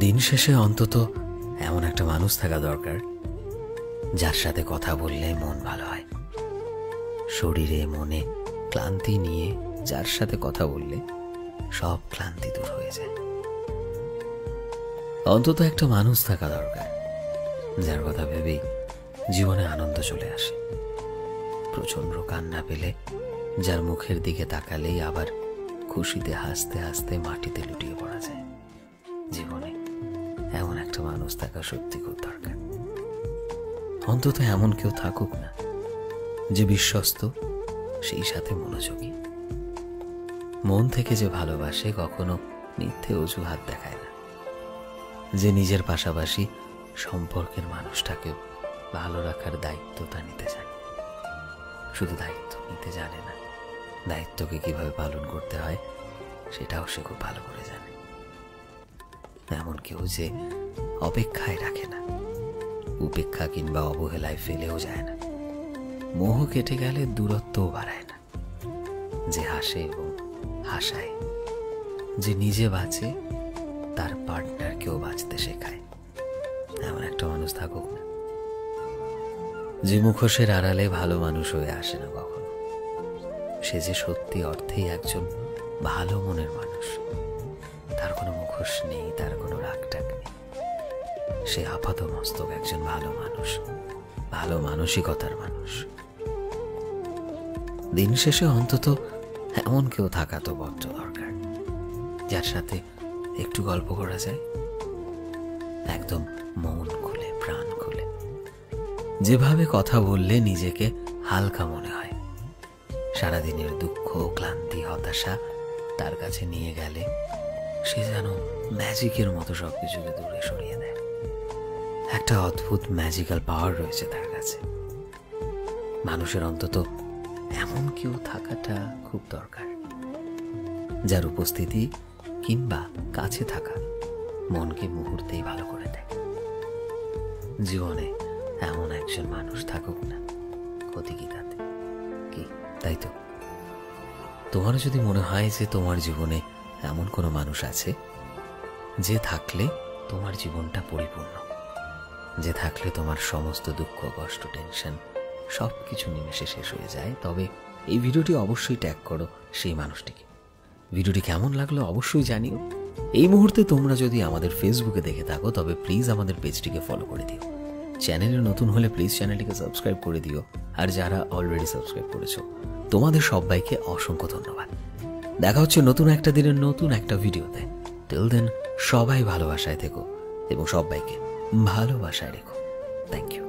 দিন শেষে অন্তত এমন একটা মানুষ থাকা দরকার যার সাথে কথা বললে মন ভালো হয়। শরীরে মনে ক্লান্তি নিয়ে যার সাথে কথা বললে সব ক্লান্তি দূর হয়ে যায়। অন্তত একটা মানুষ থাকা দরকার যার কথা ভেবেই জীবনে আনন্দ চলে আসে। প্রচন্ড কান্না পেলে যার মুখের দিকে তাকালেই আবার খুশিতে হাসতে হাসতে মাটিতে লুটিয়ে পড়া যায়। জীবনে এমন একটা মানুষ থাকা সত্যি খুব দরকার। অন্তত এমন কেউ থাকুক না যে বিশ্বস্ত, সেই সাথে মনোযোগী, মন থেকে যে ভালোবাসে, কখনো মিথ্যে অজুহাত দেখায় না, যে নিজের পাশাপাশি সম্পর্কের মানুষটাকেও ভালো রাখার দায়িত্বটা নিতে জানে। শুধু দায়িত্ব নিতে জানে না, দায়িত্বকে কিভাবে পালন করতে হয় সেটাও সে খুব ভালো করে জানে। এমন কেউ যে অপেক্ষায় রাখে না, উপেক্ষা কিংবা অবহেলায় ফেলেও যায় না, মোহ কেটে গেলে দূরত্বও বাড়ায় না, যে হাসে এবং হাসায়, যে নিজে বাঁচে তার পার্টনারকেও বাঁচতে শেখায়। এমন একটা মানুষ থাকুক না যে মুখোশের আড়ালে ভালো মানুষ হয়ে আসে না কখনো, সে যে সত্যি অর্থেই একজন ভালো মনের মানুষ। তার কোনো মুখোশ নেই, তার কোনো রাগটাগ নেই, সে আপাত মস্তক একজন ভালো মানুষ, ভালো মানসিকতার মানুষ। দিন শেষে অন্তত এমন কেউ থাকা তো বড্ড দরকার যার সাথে একটু গল্প করা যায়, একদম মন খুলে প্রাণ খুলে, যেভাবে কথা বললে নিজেকে হালকা মনে হয়। সারাদিনের দুঃখ, ক্লান্তি, হতাশা তার কাছে নিয়ে গেলে সে যেন ম্যাজিকের মতো সবকিছুকে দূরে সরিয়ে দেয়। একটা অদ্ভুত ম্যাজিক্যাল পাওয়ার রয়েছে তার কাছে। মানুষের অন্তত এমন কেউ থাকাটা খুব দরকার যার উপস্থিতি কিংবা কাছে থাকা মনকে মুহূর্তেই ভালো করে দেয়। জীবনে এমন একজন মানুষ থাকুক না, ক্ষতি কি তাতে? কি তাই তো? তোমারও যদি মনে হয় যে তোমার জীবনে এমন কোনো মানুষ আছে যে থাকলে তোমার জীবনটা পরিপূর্ণ, যে থাকলে তোমার সমস্ত দুঃখ, কষ্ট, টেনশন সব কিছু নিমেষে শেষ হয়ে যায়, তবে এই ভিডিওটি অবশ্যই ট্যাগ করো সেই মানুষটিকে। ভিডিওটি কেমন লাগলো অবশ্যই জানিও। এই মুহূর্তে তোমরা যদি আমাদের ফেসবুকে দেখে থাকো তবে প্লিজ আমাদের পেজটিকে ফলো করে দিও। চ্যানেলে নতুন হলে প্লিজ চ্যানেলটিকে সাবস্ক্রাইব করে দিও। আর যারা অলরেডি সাবস্ক্রাইব করেছো তোমাদের সবাইকে অসংখ্য ধন্যবাদ। দেখা হচ্ছে নতুন একটা দিনের নতুন একটা ভিডিওতে। টিল দেন সবাই ভালোবাসায় থেকো এবং সবাইকে ভালোবাসায় রেখো। Thank you.